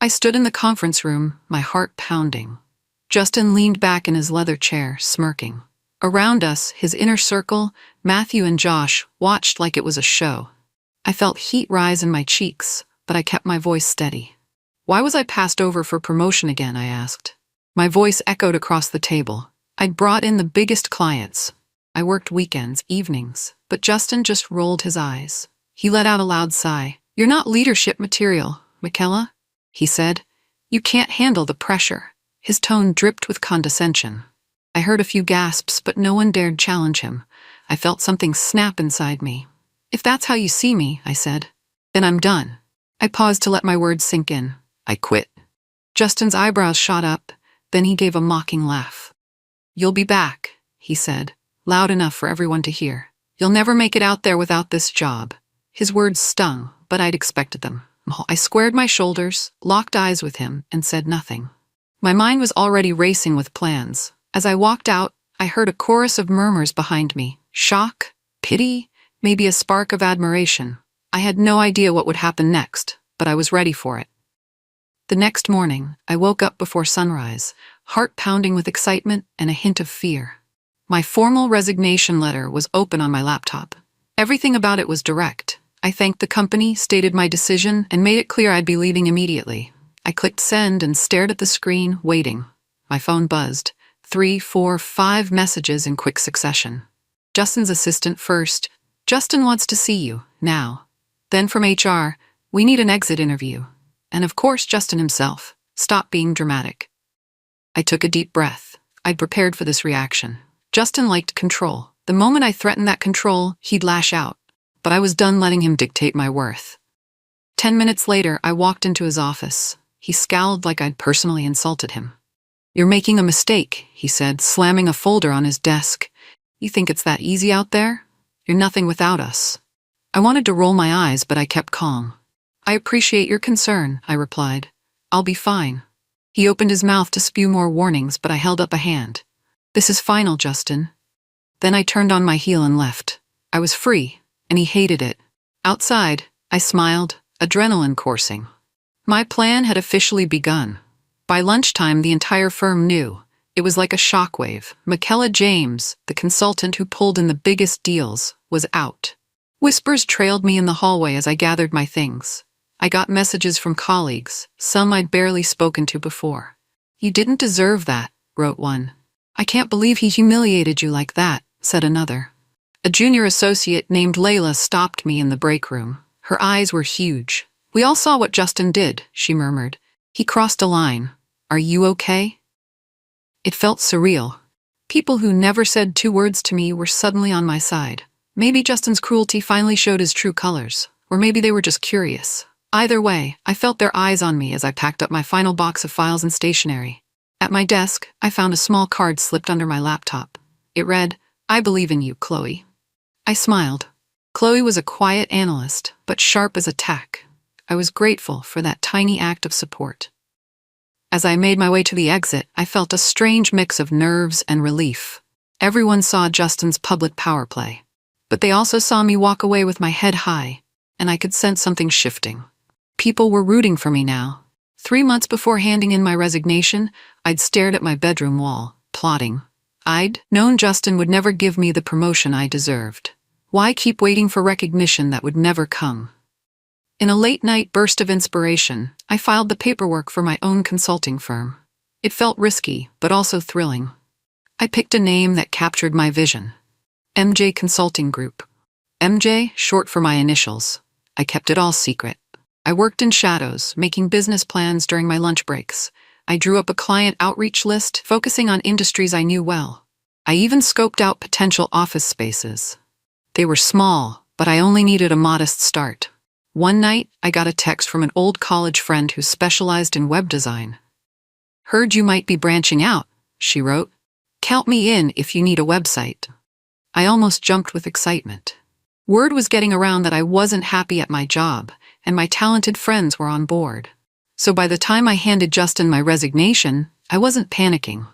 I stood in the conference room, my heart pounding. Justin leaned back in his leather chair, smirking. Around us, his inner circle, Matthew and Josh, watched like it was a show. I felt heat rise in my cheeks, but I kept my voice steady. Why was I passed over for promotion again, I asked. My voice echoed across the table. I'd brought in the biggest clients. I worked weekends, evenings, but Justin just rolled his eyes. He let out a loud sigh. You're not leadership material, Michaela, he said. You can't handle the pressure. His tone dripped with condescension. I heard a few gasps, but no one dared challenge him. I felt something snap inside me. If that's how you see me, I said, then I'm done. I paused to let my words sink in. I quit. Justin's eyebrows shot up, then he gave a mocking laugh. You'll be back, he said, loud enough for everyone to hear. You'll never make it out there without this job. His words stung, but I'd expected them. I squared my shoulders, locked eyes with him, and said nothing. My mind was already racing with plans. As I walked out, I heard a chorus of murmurs behind me. Shock, pity, maybe a spark of admiration. I had no idea what would happen next, but I was ready for it. The next morning, I woke up before sunrise, heart pounding with excitement and a hint of fear. My formal resignation letter was open on my laptop. Everything about it was direct. I thanked the company, stated my decision, and made it clear I'd be leaving immediately. I clicked send and stared at the screen, waiting. My phone buzzed. 3, 4, 5 messages in quick succession. Justin's assistant first. Justin wants to see you, now. Then from HR, we need an exit interview. And of course Justin himself. Stop being dramatic. I took a deep breath. I'd prepared for this reaction. Justin liked control. The moment I threatened that control, he'd lash out. But I was done letting him dictate my worth. 10 minutes later, I walked into his office. He scowled like I'd personally insulted him. You're making a mistake, he said, slamming a folder on his desk. You think it's that easy out there? You're nothing without us. I wanted to roll my eyes, but I kept calm. I appreciate your concern, I replied. I'll be fine. He opened his mouth to spew more warnings, but I held up a hand. This is final, Justin. Then I turned on my heel and left. I was free, and he hated it. Outside, I smiled, adrenaline coursing. My plan had officially begun. By lunchtime, the entire firm knew. It was like a shockwave. Michaela James, the consultant who pulled in the biggest deals, was out. Whispers trailed me in the hallway as I gathered my things. I got messages from colleagues, some I'd barely spoken to before. You didn't deserve that, wrote one. I can't believe he humiliated you like that, said another. A junior associate named Layla stopped me in the break room. Her eyes were huge. We all saw what Justin did, she murmured. He crossed a line. Are you okay? It felt surreal. People who never said 2 words to me were suddenly on my side. Maybe Justin's cruelty finally showed his true colors, or maybe they were just curious. Either way, I felt their eyes on me as I packed up my final box of files and stationery. At my desk, I found a small card slipped under my laptop. It read, I believe in you, Chloe. I smiled. Chloe was a quiet analyst, but sharp as a tack. I was grateful for that tiny act of support. As I made my way to the exit, I felt a strange mix of nerves and relief. Everyone saw Justin's public power play, but they also saw me walk away with my head high, and I could sense something shifting. People were rooting for me now. 3 months before handing in my resignation, I'd stared at my bedroom wall, plotting. I'd known Justin would never give me the promotion I deserved. Why keep waiting for recognition that would never come? In a late-night burst of inspiration, I filed the paperwork for my own consulting firm. It felt risky, but also thrilling. I picked a name that captured my vision. MJ Consulting Group. MJ, short for my initials. I kept it all secret. I worked in shadows, making business plans during my lunch breaks. I drew up a client outreach list, focusing on industries I knew well. I even scoped out potential office spaces. They were small, but I only needed a modest start. One night, I got a text from an old college friend who specialized in web design. Heard you might be branching out, she wrote. Count me in if you need a website. I almost jumped with excitement. Word was getting around that I wasn't happy at my job, and my talented friends were on board. So by the time I handed Justin my resignation, I wasn't panicking.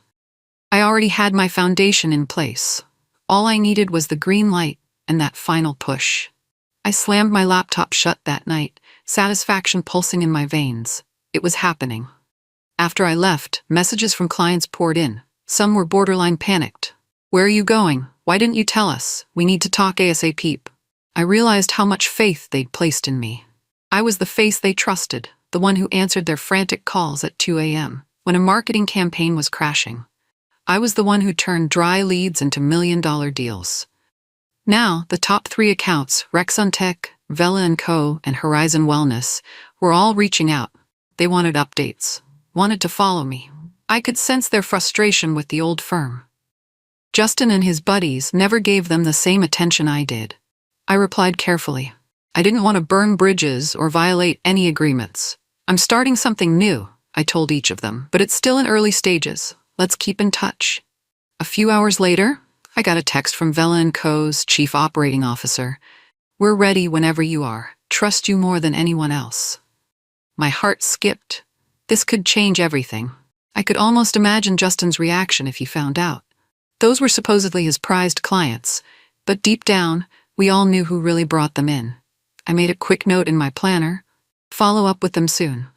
I already had my foundation in place. All I needed was the green light and that final push. I slammed my laptop shut that night, satisfaction pulsing in my veins. It was happening. After I left, messages from clients poured in. Some were borderline panicked. "Where are you going? Why didn't you tell us? We need to talk ASAP." I realized how much faith they'd placed in me. I was the face they trusted, the one who answered their frantic calls at 2 a.m. when a marketing campaign was crashing. I was the one who turned dry leads into million-dollar deals. Now, the top 3 accounts, Rexontech, Vela & Co., and Horizon Wellness, were all reaching out. They wanted updates, wanted to follow me. I could sense their frustration with the old firm. Justin and his buddies never gave them the same attention I did. I replied carefully. I didn't want to burn bridges or violate any agreements. "I'm starting something new," I told each of them, "but it's still in early stages. Let's keep in touch." A few hours later, I got a text from Vela & Co.'s chief operating officer. "We're ready whenever you are. Trust you more than anyone else." My heart skipped. This could change everything. I could almost imagine Justin's reaction if he found out. Those were supposedly his prized clients, but deep down, we all knew who really brought them in. I made a quick note in my planner. Follow up with them soon.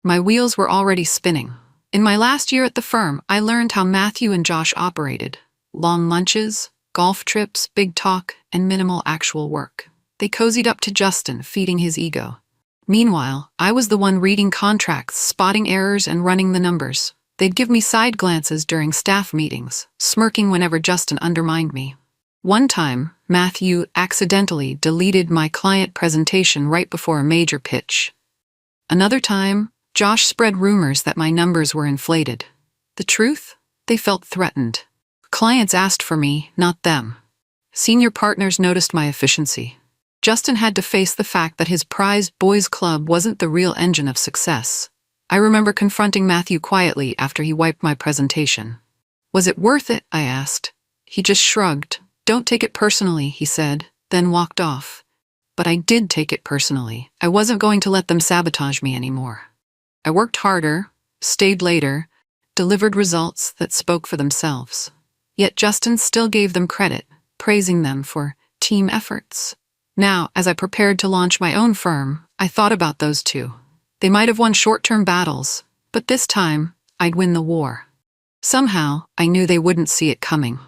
My wheels were already spinning. In my last year at the firm, I learned how Matthew and Josh operated. Long lunches, golf trips, big talk, and minimal actual work. They cozied up to Justin, feeding his ego. Meanwhile, I was the one reading contracts, spotting errors, and running the numbers. They'd give me side glances during staff meetings, smirking whenever Justin undermined me. One time, Matthew accidentally deleted my client presentation right before a major pitch. Another time, Josh spread rumors that my numbers were inflated. The truth? They felt threatened. Clients asked for me, not them. Senior partners noticed my efficiency. Justin had to face the fact that his prized boys' club wasn't the real engine of success. I remember confronting Matthew quietly after he wiped my presentation. "Was it worth it?" I asked. He just shrugged. "Don't take it personally," he said, then walked off. But I did take it personally. I wasn't going to let them sabotage me anymore. I worked harder, stayed later, delivered results that spoke for themselves. Yet Justin still gave them credit, praising them for team efforts. Now, as I prepared to launch my own firm, I thought about those two. They might have won short-term battles, but this time, I'd win the war. Somehow, I knew they wouldn't see it coming.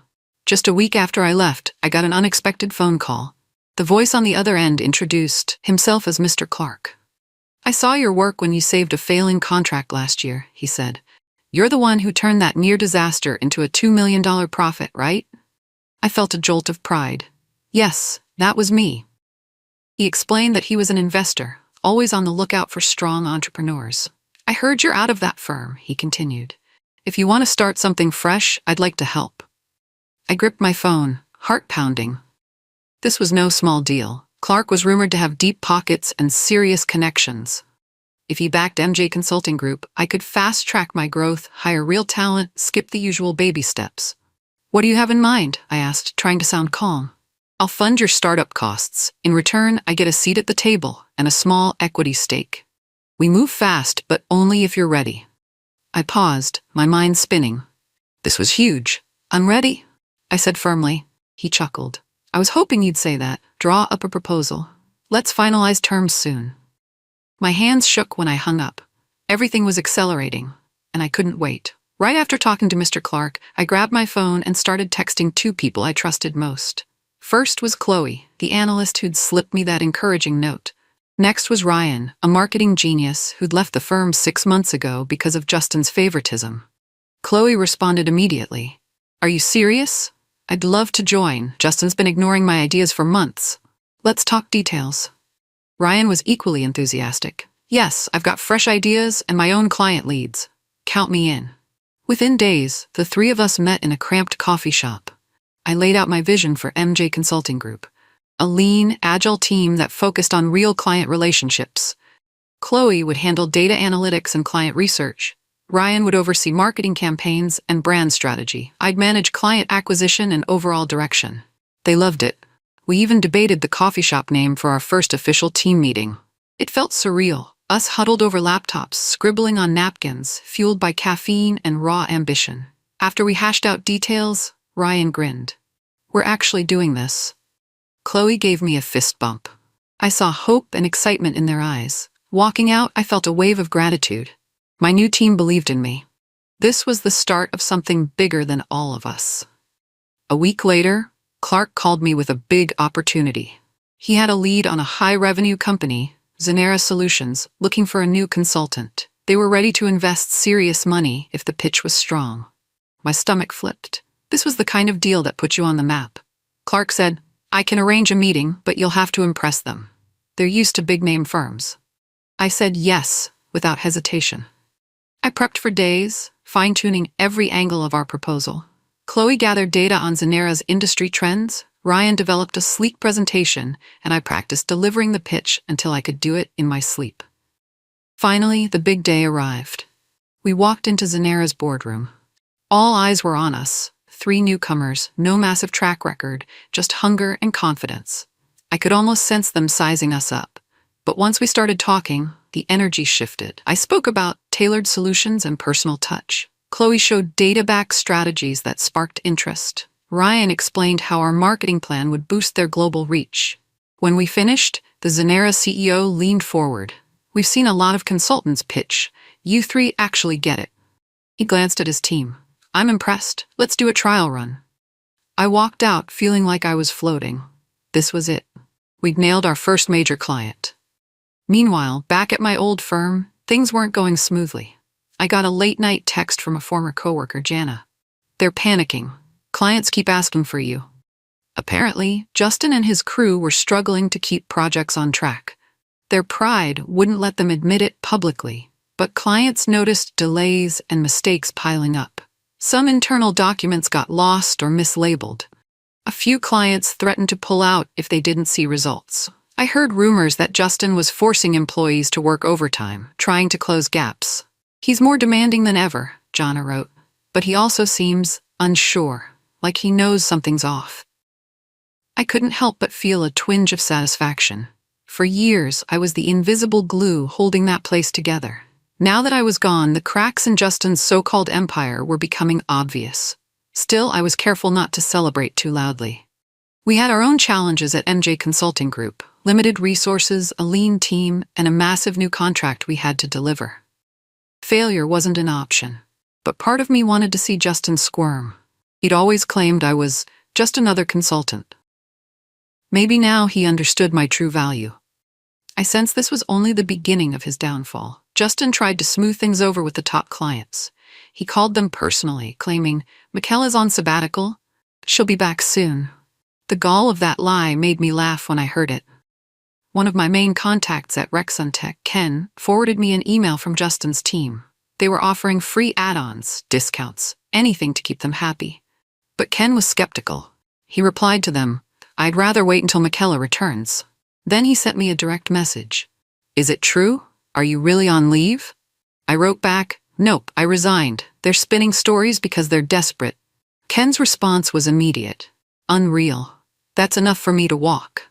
Just a week after I left, I got an unexpected phone call. The voice on the other end introduced himself as Mr. Clark. "I saw your work when you saved a failing contract last year," he said. "You're the one who turned that near disaster into a $2 million profit, right?" I felt a jolt of pride. Yes, that was me. He explained that he was an investor, always on the lookout for strong entrepreneurs. "I heard you're out of that firm," he continued. "If you want to start something fresh, I'd like to help." I gripped my phone, heart pounding. This was no small deal. Clark was rumored to have deep pockets and serious connections. If he backed MJ Consulting Group, I could fast-track my growth, hire real talent, skip the usual baby steps. "What do you have in mind?" I asked, trying to sound calm. "I'll fund your startup costs. In return, I get a seat at the table and a small equity stake. We move fast, but only if you're ready." I paused, my mind spinning. This was huge. "I'm ready," I said firmly. He chuckled. "I was hoping you'd say that. Draw up a proposal. Let's finalize terms soon." My hands shook when I hung up. Everything was accelerating, and I couldn't wait. Right after talking to Mr. Clark, I grabbed my phone and started texting 2 people I trusted most. First was Chloe, the analyst who'd slipped me that encouraging note. Next was Ryan, a marketing genius who'd left the firm 6 months ago because of Justin's favoritism. Chloe responded immediately. "Are you serious? I'd love to join. Justin's been ignoring my ideas for months. Let's talk details." Ryan was equally enthusiastic. "Yes, I've got fresh ideas and my own client leads. Count me in." Within days, the 3 of us met in a cramped coffee shop. I laid out my vision for MJ Consulting Group, a lean, agile team that focused on real client relationships. Chloe would handle data analytics and client research. Ryan would oversee marketing campaigns and brand strategy. I'd manage client acquisition and overall direction. They loved it. We even debated the coffee shop name for our first official team meeting. It felt surreal, us huddled over laptops, scribbling on napkins, fueled by caffeine and raw ambition. After we hashed out details, Ryan grinned. "We're actually doing this." Chloe gave me a fist bump. I saw hope and excitement in their eyes. Walking out, I felt a wave of gratitude. My new team believed in me. This was the start of something bigger than all of us. A week later, Clark called me with a big opportunity. He had a lead on a high-revenue company, Zenera Solutions, looking for a new consultant. They were ready to invest serious money if the pitch was strong. My stomach flipped. This was the kind of deal that put you on the map. Clark said, "I can arrange a meeting, but you'll have to impress them. They're used to big-name firms." I said yes, without hesitation. I prepped for days, fine-tuning every angle of our proposal. Chloe gathered data on Zenera's industry trends, Ryan developed a sleek presentation, and I practiced delivering the pitch until I could do it in my sleep. Finally, the big day arrived. We walked into Zenera's boardroom. All eyes were on us. 3 newcomers, no massive track record, just hunger and confidence. I could almost sense them sizing us up. But once we started talking, the energy shifted. I spoke about tailored solutions and personal touch. Chloe showed data-backed strategies that sparked interest. Ryan explained how our marketing plan would boost their global reach. When we finished, the Zenera CEO leaned forward. "We've seen a lot of consultants pitch. You 3 actually get it." He glanced at his team. "I'm impressed. Let's do a trial run." I walked out feeling like I was floating. This was it. We'd nailed our first major client. Meanwhile, back at my old firm, things weren't going smoothly. I got a late-night text from a former coworker, Jana. "They're panicking. Clients keep asking for you." Apparently, Justin and his crew were struggling to keep projects on track. Their pride wouldn't let them admit it publicly, but clients noticed delays and mistakes piling up. Some internal documents got lost or mislabeled. A few clients threatened to pull out if they didn't see results. I heard rumors that Justin was forcing employees to work overtime, trying to close gaps. "He's more demanding than ever," Jana wrote, "but he also seems unsure, like he knows something's off." I couldn't help but feel a twinge of satisfaction. For years, I was the invisible glue holding that place together. Now that I was gone, the cracks in Justin's so-called empire were becoming obvious. Still, I was careful not to celebrate too loudly. We had our own challenges at MJ Consulting Group, limited resources, a lean team, and a massive new contract we had to deliver. Failure wasn't an option, but part of me wanted to see Justin squirm. He'd always claimed I was just another consultant. Maybe now he understood my true value. I sensed this was only the beginning of his downfall. Justin tried to smooth things over with the top clients. He called them personally, claiming, "Michaela's on sabbatical. She'll be back soon." The gall of that lie made me laugh when I heard it. One of my main contacts at Rexuntech, Ken, forwarded me an email from Justin's team. They were offering free add-ons, discounts, anything to keep them happy. But Ken was skeptical. He replied to them, "I'd rather wait until Michaela returns." Then he sent me a direct message. "Is it true? Are you really on leave?" I wrote back, "Nope, I resigned. They're spinning stories because they're desperate." Ken's response was immediate. "Unreal. That's enough for me to walk."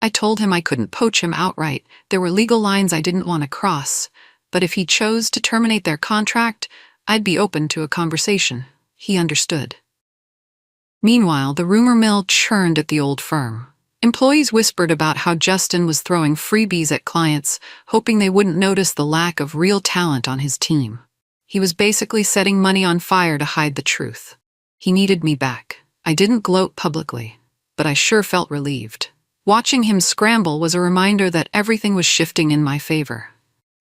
I told him I couldn't poach him outright. There were legal lines I didn't want to cross, but if he chose to terminate their contract, I'd be open to a conversation. He understood. Meanwhile, the rumor mill churned at the old firm. Employees whispered about how Justin was throwing freebies at clients, hoping they wouldn't notice the lack of real talent on his team. He was basically setting money on fire to hide the truth. He needed me back. I didn't gloat publicly, but I sure felt relieved. Watching him scramble was a reminder that everything was shifting in my favor.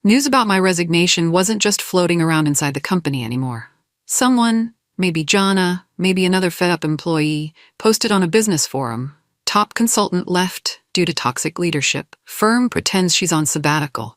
News about my resignation wasn't just floating around inside the company anymore. Someone, maybe Jana, maybe another fed-up employee, posted on a business forum. "Top consultant left due to toxic leadership. Firm pretends she's on sabbatical."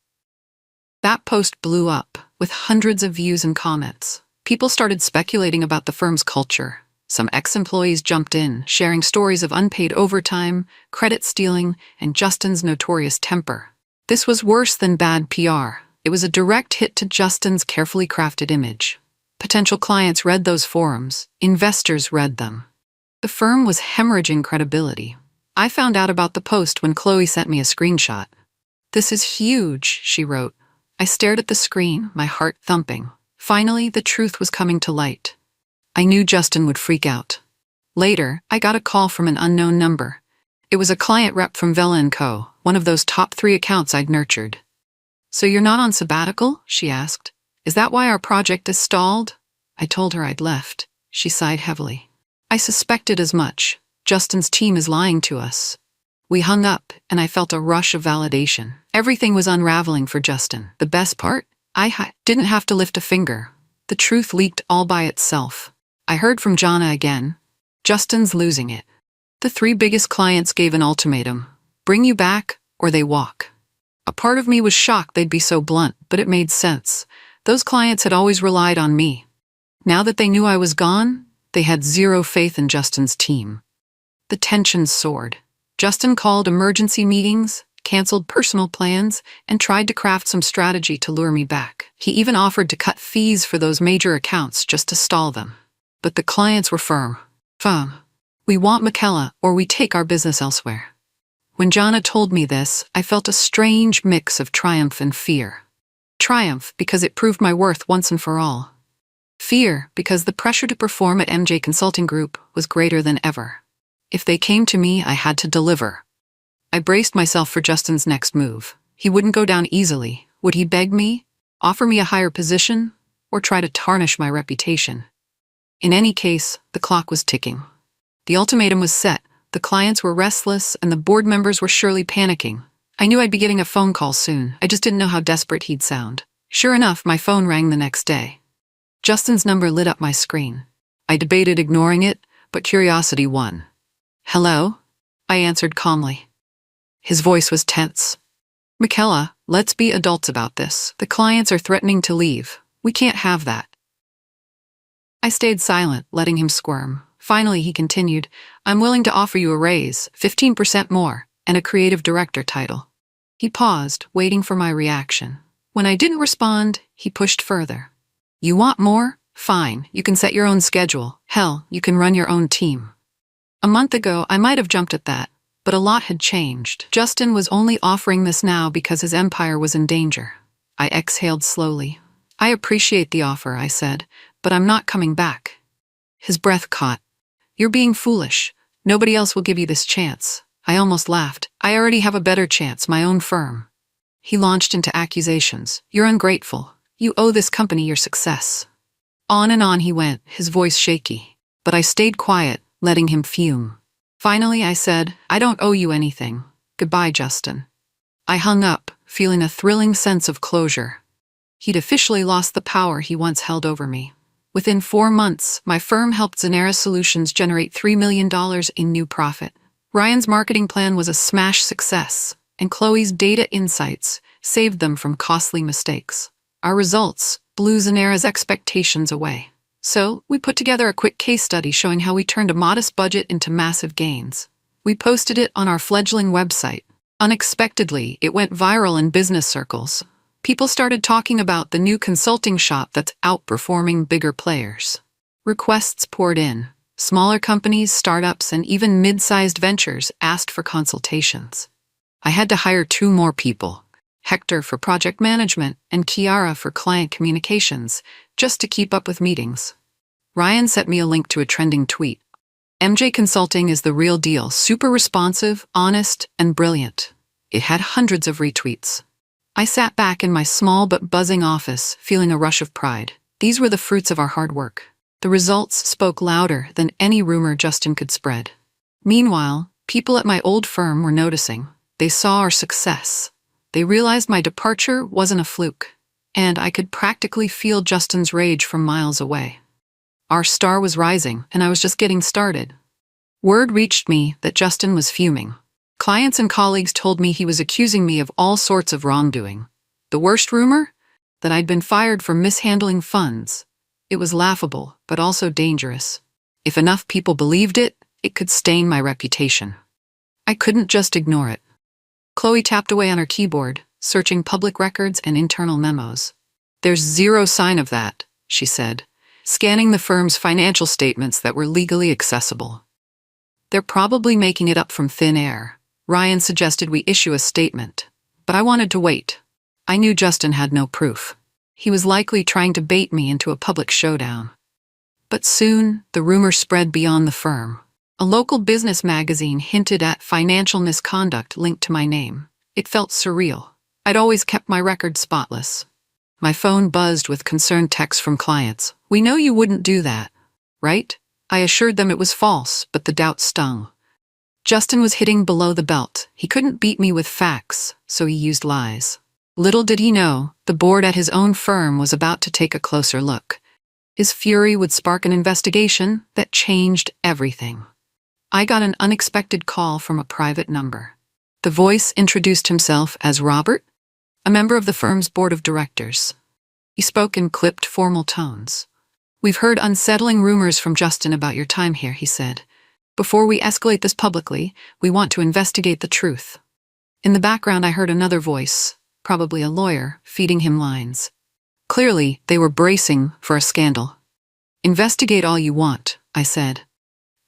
That post blew up, with hundreds of views and comments. People started speculating about the firm's culture. Some ex-employees jumped in, sharing stories of unpaid overtime, credit stealing, and Justin's notorious temper. This was worse than bad PR. It was a direct hit to Justin's carefully crafted image. Potential clients read those forums. Investors read them. The firm was hemorrhaging credibility. I found out about the post when Chloe sent me a screenshot. "This is huge," she wrote. I stared at the screen, my heart thumping. Finally, the truth was coming to light. I knew Justin would freak out. Later, I got a call from an unknown number. It was a client rep from Vela & Co., one of those top 3 accounts I'd nurtured. "So you're not on sabbatical?" she asked. "Is that why our project is stalled?" I told her I'd left. She sighed heavily. "I suspected as much. Justin's team is lying to us." We hung up, and I felt a rush of validation. Everything was unraveling for Justin. The best part? I didn't have to lift a finger. The truth leaked all by itself. I heard from Jana again. "Justin's losing it. The 3 biggest clients gave an ultimatum. Bring you back, or they walk." A part of me was shocked they'd be so blunt, but it made sense. Those clients had always relied on me. Now that they knew I was gone, they had zero faith in Justin's team. The tension soared. Justin called emergency meetings, canceled personal plans, and tried to craft some strategy to lure me back. He even offered to cut fees for those major accounts just to stall them. But the clients were firm. "We want Michaela, or we take our business elsewhere." When Jana told me this, I felt a strange mix of triumph and fear. Triumph because it proved my worth once and for all. Fear because the pressure to perform at MJ Consulting Group was greater than ever. If they came to me, I had to deliver. I braced myself for Justin's next move. He wouldn't go down easily. Would he beg me, offer me a higher position, or try to tarnish my reputation? In any case, the clock was ticking. The ultimatum was set. The clients were restless, and the board members were surely panicking. I knew I'd be getting a phone call soon. I just didn't know how desperate he'd sound. Sure enough, my phone rang the next day. Justin's number lit up my screen. I debated ignoring it, but curiosity won. "Hello?" I answered calmly. His voice was tense. "Michaela, let's be adults about this. The clients are threatening to leave. We can't have that." I stayed silent, letting him squirm. Finally, he continued, "I'm willing to offer you a raise, 15% more, and a creative director title." He paused, waiting for my reaction. When I didn't respond, he pushed further. "You want more? Fine, you can set your own schedule. Hell, you can run your own team." A month ago, I might have jumped at that, but a lot had changed. Justin was only offering this now because his empire was in danger. I exhaled slowly. "I appreciate the offer," I said, "but I'm not coming back." His breath caught. "You're being foolish. Nobody else will give you this chance." I almost laughed. "I already have a better chance, my own firm." He launched into accusations. "You're ungrateful. You owe this company your success." On and on he went, his voice shaky. But I stayed quiet, letting him fume. Finally, I said, "I don't owe you anything. Goodbye, Justin." I hung up, feeling a thrilling sense of closure. He'd officially lost the power he once held over me. Within 4 months, my firm helped Zenera Solutions generate $3 million in new profit. Ryan's marketing plan was a smash success, and Chloe's data insights saved them from costly mistakes. Our results blew Zenera's expectations away. So, we put together a quick case study showing how we turned a modest budget into massive gains. We posted it on our fledgling website. Unexpectedly, it went viral in business circles. People started talking about the new consulting shop that's outperforming bigger players. Requests poured in. Smaller companies, startups, and even mid-sized ventures asked for consultations. I had to hire 2 more people, Hector for project management and Kiara for client communications, just to keep up with meetings. Ryan sent me a link to a trending tweet. "MJ Consulting is the real deal, super responsive, honest, and brilliant." It had hundreds of retweets. I sat back in my small but buzzing office, feeling a rush of pride. These were the fruits of our hard work. The results spoke louder than any rumor Justin could spread. Meanwhile, people at my old firm were noticing. They saw our success. They realized my departure wasn't a fluke, and I could practically feel Justin's rage from miles away. Our star was rising, and I was just getting started. Word reached me that Justin was fuming. Clients and colleagues told me he was accusing me of all sorts of wrongdoing. The worst rumor? That I'd been fired for mishandling funds. It was laughable, but also dangerous. If enough people believed it, it could stain my reputation. I couldn't just ignore it. Chloe tapped away on her keyboard, searching public records and internal memos. "There's zero sign of that," she said, scanning the firm's financial statements that were legally accessible. "They're probably making it up from thin air." Ryan suggested we issue a statement, but I wanted to wait. I knew Justin had no proof. He was likely trying to bait me into a public showdown. But soon, the rumor spread beyond the firm. A local business magazine hinted at financial misconduct linked to my name. It felt surreal. I'd always kept my record spotless. My phone buzzed with concerned texts from clients. "We know you wouldn't do that, right?" I assured them it was false, but the doubt stung. Justin was hitting below the belt. He couldn't beat me with facts, so he used lies. Little did he know, the board at his own firm was about to take a closer look. His fury would spark an investigation that changed everything. I got an unexpected call from a private number. The voice introduced himself as Robert, a member of the firm's board of directors. He spoke in clipped, formal tones. "We've heard unsettling rumors from Justin about your time here," he said. "Before we escalate this publicly, we want to investigate the truth." In the background, I heard another voice, probably a lawyer, feeding him lines. Clearly, they were bracing for a scandal. "Investigate all you want," I said.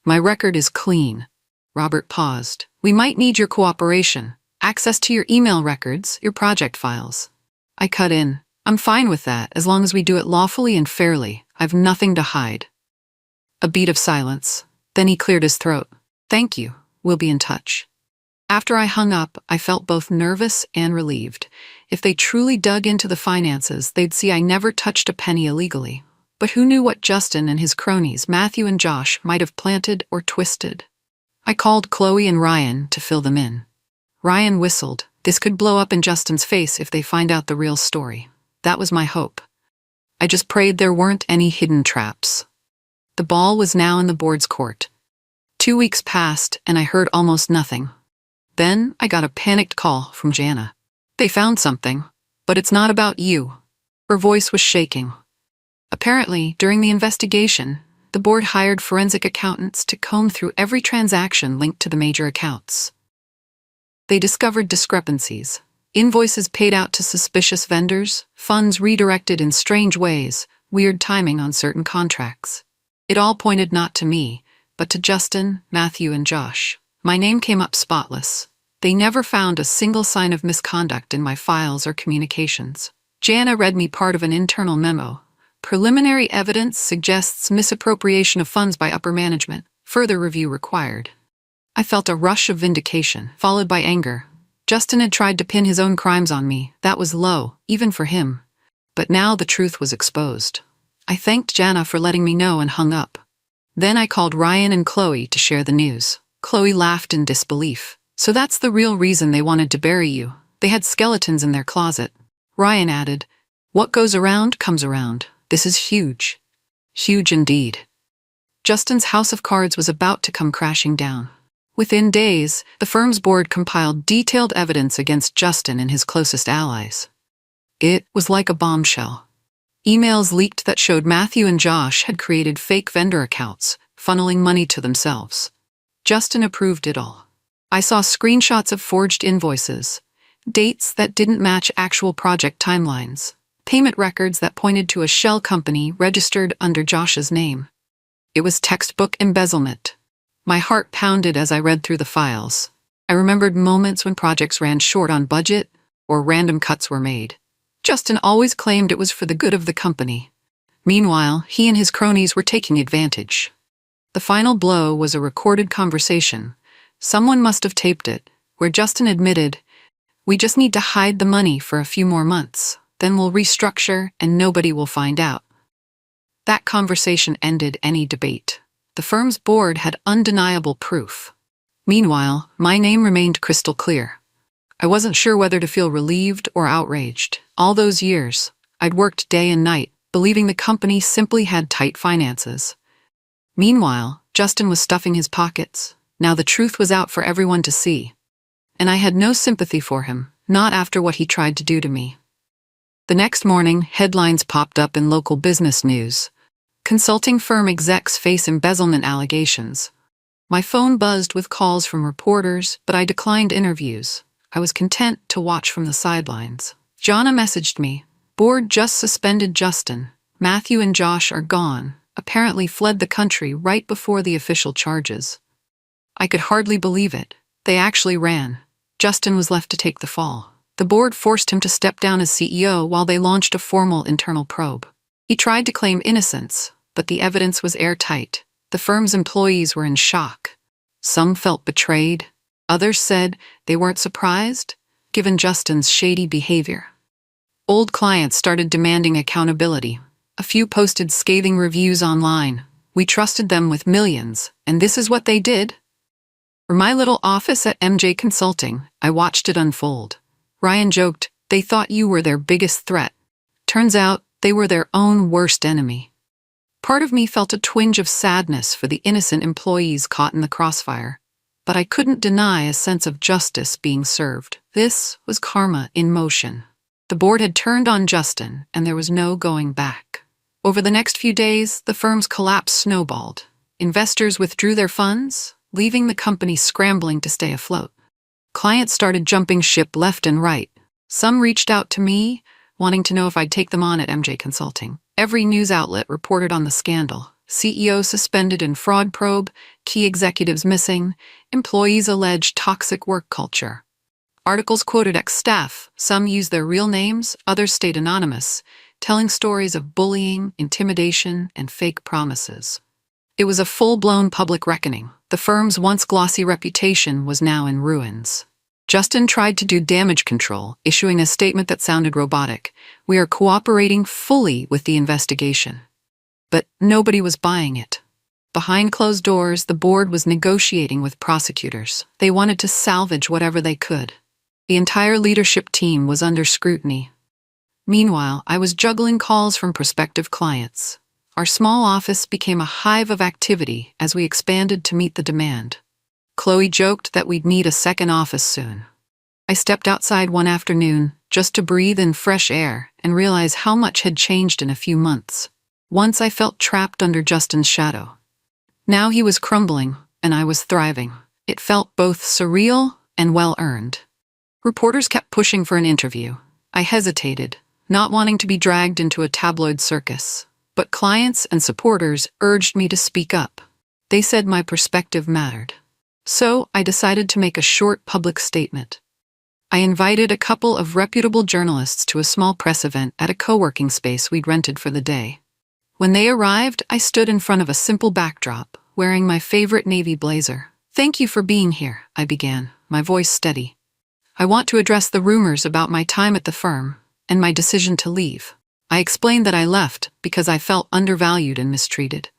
"My record is clean." Robert paused. "We might need your cooperation. Access to your email records, your project files." I cut in. "I'm fine with that, as long as we do it lawfully and fairly. I've nothing to hide." A beat of silence. Then he cleared his throat. "Thank you. We'll be in touch." After I hung up, I felt both nervous and relieved. If they truly dug into the finances, they'd see I never touched a penny illegally. But who knew what Justin and his cronies, Matthew and Josh, might have planted or twisted? I called Chloe and Ryan to fill them in. Ryan whistled. This could blow up in Justin's face if they find out the real story. That was my hope. I just prayed there weren't any hidden traps. The ball was now in the board's court. 2 weeks passed, and I heard almost nothing. Then I got a panicked call from Jana. "They found something, but it's not about you." Her voice was shaking. Apparently, during the investigation, the board hired forensic accountants to comb through every transaction linked to the major accounts. They discovered discrepancies. Invoices paid out to suspicious vendors, funds redirected in strange ways, weird timing on certain contracts. It all pointed not to me, but to Justin, Matthew, and Josh. My name came up spotless. They never found a single sign of misconduct in my files or communications. Jana read me part of an internal memo. "Preliminary evidence suggests misappropriation of funds by upper management. Further review required." I felt a rush of vindication, followed by anger. Justin had tried to pin his own crimes on me. That was low, even for him. But now the truth was exposed. I thanked Jana for letting me know and hung up. Then I called Ryan and Chloe to share the news. Chloe laughed in disbelief. "So that's the real reason they wanted to bury you. They had skeletons in their closet." Ryan added, "What goes around comes around. This is huge." Huge indeed. Justin's house of cards was about to come crashing down. Within days, the firm's board compiled detailed evidence against Justin and his closest allies. It was like a bombshell. Emails leaked that showed Matthew and Josh had created fake vendor accounts, funneling money to themselves. Justin approved it all. I saw screenshots of forged invoices, dates that didn't match actual project timelines, payment records that pointed to a shell company registered under Josh's name. It was textbook embezzlement. My heart pounded as I read through the files. I remembered moments when projects ran short on budget or random cuts were made. Justin always claimed it was for the good of the company. Meanwhile, he and his cronies were taking advantage. The final blow was a recorded conversation. Someone must have taped it, where Justin admitted, "We just need to hide the money for a few more months. Then we'll restructure and nobody will find out." That conversation ended any debate. The firm's board had undeniable proof. Meanwhile, my name remained crystal clear. I wasn't sure whether to feel relieved or outraged. All those years, I'd worked day and night, believing the company simply had tight finances. Meanwhile, Justin was stuffing his pockets. Now the truth was out for everyone to see. And I had no sympathy for him, not after what he tried to do to me. The next morning, headlines popped up in local business news. Consulting firm execs face embezzlement allegations. My phone buzzed with calls from reporters, but I declined interviews. I was content to watch from the sidelines. Jana messaged me. "Board just suspended Justin. Matthew and Josh are gone, apparently fled the country right before the official charges." I could hardly believe it. They actually ran. Justin was left to take the fall. The board forced him to step down as CEO while they launched a formal internal probe. He tried to claim innocence, but the evidence was airtight. The firm's employees were in shock. Some felt betrayed. Others said they weren't surprised, given Justin's shady behavior. Old clients started demanding accountability. A few posted scathing reviews online. We trusted them with millions, and this is what they did. For my little office at MJ Consulting, I watched it unfold. Ryan joked, "They thought you were their biggest threat." Turns out, they were their own worst enemy. Part of me felt a twinge of sadness for the innocent employees caught in the crossfire, but I couldn't deny a sense of justice being served. This was karma in motion. The board had turned on Justin, and there was no going back. Over the next few days, the firm's collapse snowballed. Investors withdrew their funds, leaving the company scrambling to stay afloat. Clients started jumping ship left and right. Some reached out to me, wanting to know if I'd take them on at MJ Consulting. Every news outlet reported on the scandal. CEO suspended in fraud probe, key executives missing, employees allege toxic work culture. Articles quoted ex-staff, some used their real names, others stayed anonymous, telling stories of bullying, intimidation, and fake promises. It was a full-blown public reckoning. The firm's once glossy reputation was now in ruins. Justin tried to do damage control, issuing a statement that sounded robotic. "We are cooperating fully with the investigation." But nobody was buying it. Behind closed doors, the board was negotiating with prosecutors. They wanted to salvage whatever they could. The entire leadership team was under scrutiny. Meanwhile, I was juggling calls from prospective clients. Our small office became a hive of activity as we expanded to meet the demand. Chloe joked that we'd need a second office soon. I stepped outside one afternoon just to breathe in fresh air and realize how much had changed in a few months. Once I felt trapped under Justin's shadow. Now he was crumbling, and I was thriving. It felt both surreal and well-earned. Reporters kept pushing for an interview. I hesitated, not wanting to be dragged into a tabloid circus. But clients and supporters urged me to speak up. They said my perspective mattered. So I decided to make a short public statement. I invited a couple of reputable journalists to a small press event at a co-working space we'd rented for the day. When they arrived, I stood in front of a simple backdrop, wearing my favorite navy blazer. "Thank you for being here," I began, my voice steady. "I want to address the rumors about my time at the firm and my decision to leave." I explained that I left because I felt undervalued and mistreated.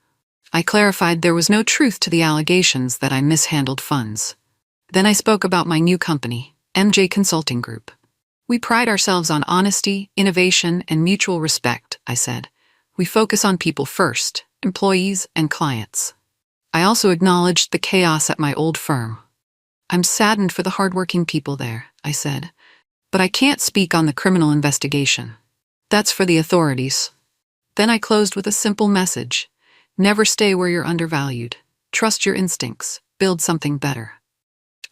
I clarified there was no truth to the allegations that I mishandled funds. Then I spoke about my new company, MJ Consulting Group. "We pride ourselves on honesty, innovation, and mutual respect," I said. "We focus on people first, employees and clients." I also acknowledged the chaos at my old firm. "I'm saddened for the hardworking people there," I said, "but I can't speak on the criminal investigation. That's for the authorities." Then I closed with a simple message. Never stay where you're undervalued. Trust your instincts. Build something better.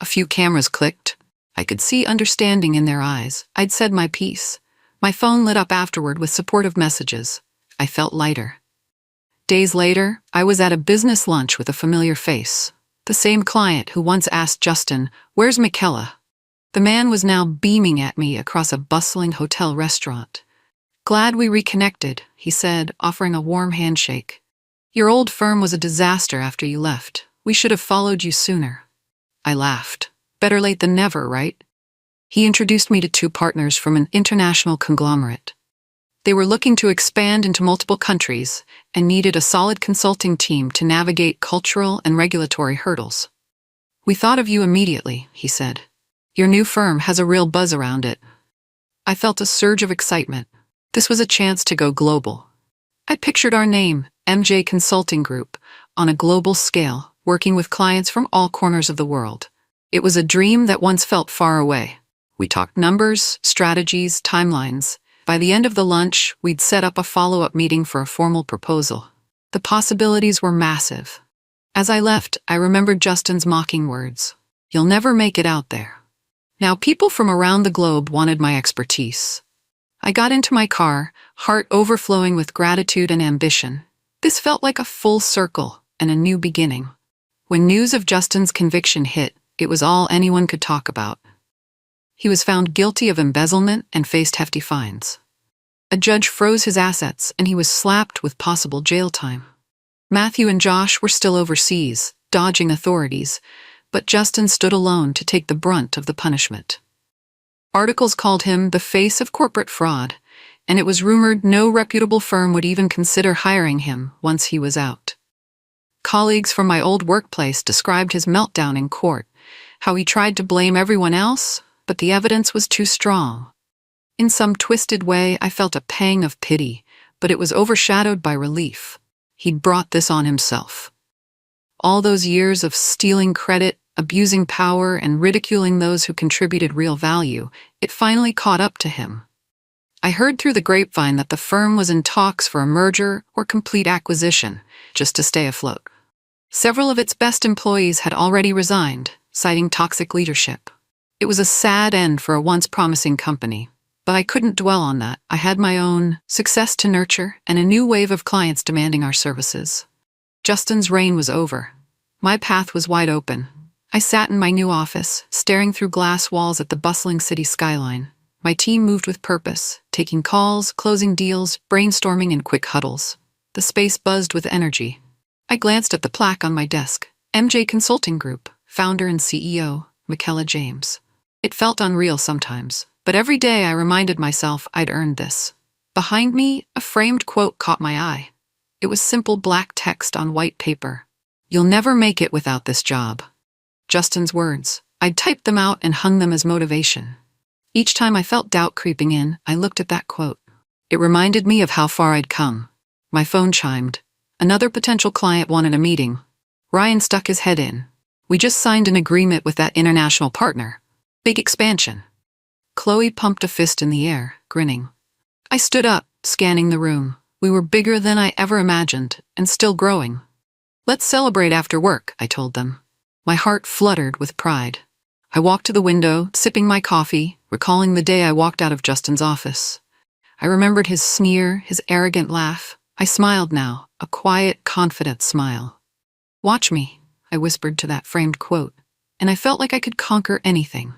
A few cameras clicked. I could see understanding in their eyes. I'd said my piece. My phone lit up afterward with supportive messages. I felt lighter. Days later, I was at a business lunch with a familiar face. The same client who once asked Justin, "Where's Michaela?" The man was now beaming at me across a bustling hotel restaurant. "Glad we reconnected," he said, offering a warm handshake. "Your old firm was a disaster after you left. We should have followed you sooner." I laughed. Better late than never, right? He introduced me to two partners from an international conglomerate. They were looking to expand into multiple countries and needed a solid consulting team to navigate cultural and regulatory hurdles. "We thought of you immediately," he said. "Your new firm has a real buzz around it." I felt a surge of excitement. This was a chance to go global. I pictured our name, MJ Consulting Group, on a global scale, working with clients from all corners of the world. It was a dream that once felt far away. We talked numbers, strategies, timelines. By the end of the lunch, we'd set up a follow-up meeting for a formal proposal. The possibilities were massive. As I left, I remembered Justin's mocking words. "You'll never make it out there." Now, people from around the globe wanted my expertise. I got into my car, heart overflowing with gratitude and ambition. This felt like a full circle and a new beginning. When news of Justin's conviction hit, it was all anyone could talk about. He was found guilty of embezzlement and faced hefty fines. A judge froze his assets and he was slapped with possible jail time. Matthew and Josh were still overseas, dodging authorities, but Justin stood alone to take the brunt of the punishment. Articles called him the face of corporate fraud, and it was rumored no reputable firm would even consider hiring him once he was out. Colleagues from my old workplace described his meltdown in court, how he tried to blame everyone else, but the evidence was too strong. In some twisted way, I felt a pang of pity, but it was overshadowed by relief. He'd brought this on himself. All those years of stealing credit, abusing power, and ridiculing those who contributed real value, it finally caught up to him. I heard through the grapevine that the firm was in talks for a merger or complete acquisition, just to stay afloat. Several of its best employees had already resigned, citing toxic leadership. It was a sad end for a once promising company, but I couldn't dwell on that. I had my own success to nurture and a new wave of clients demanding our services. Justin's reign was over. My path was wide open. I sat in my new office, staring through glass walls at the bustling city skyline. My team moved with purpose, taking calls, closing deals, brainstorming in quick huddles. The space buzzed with energy. I glanced at the plaque on my desk. MJ Consulting Group, founder and CEO, Michaela James. It felt unreal sometimes, but every day I reminded myself I'd earned this. Behind me, a framed quote caught my eye. It was simple black text on white paper. "You'll never make it without this job." Justin's words. I'd typed them out and hung them as motivation. Each time I felt doubt creeping in, I looked at that quote. It reminded me of how far I'd come. My phone chimed. Another potential client wanted a meeting. Ryan stuck his head in. "We just signed an agreement with that international partner. Big expansion." Chloe pumped a fist in the air, grinning. I stood up, scanning the room. We were bigger than I ever imagined, and still growing. "Let's celebrate after work," I told them. My heart fluttered with pride. I walked to the window, sipping my coffee, recalling the day I walked out of Justin's office. I remembered his sneer, his arrogant laugh. I smiled now, a quiet, confident smile. "Watch me," I whispered to that framed quote, and I felt like I could conquer anything.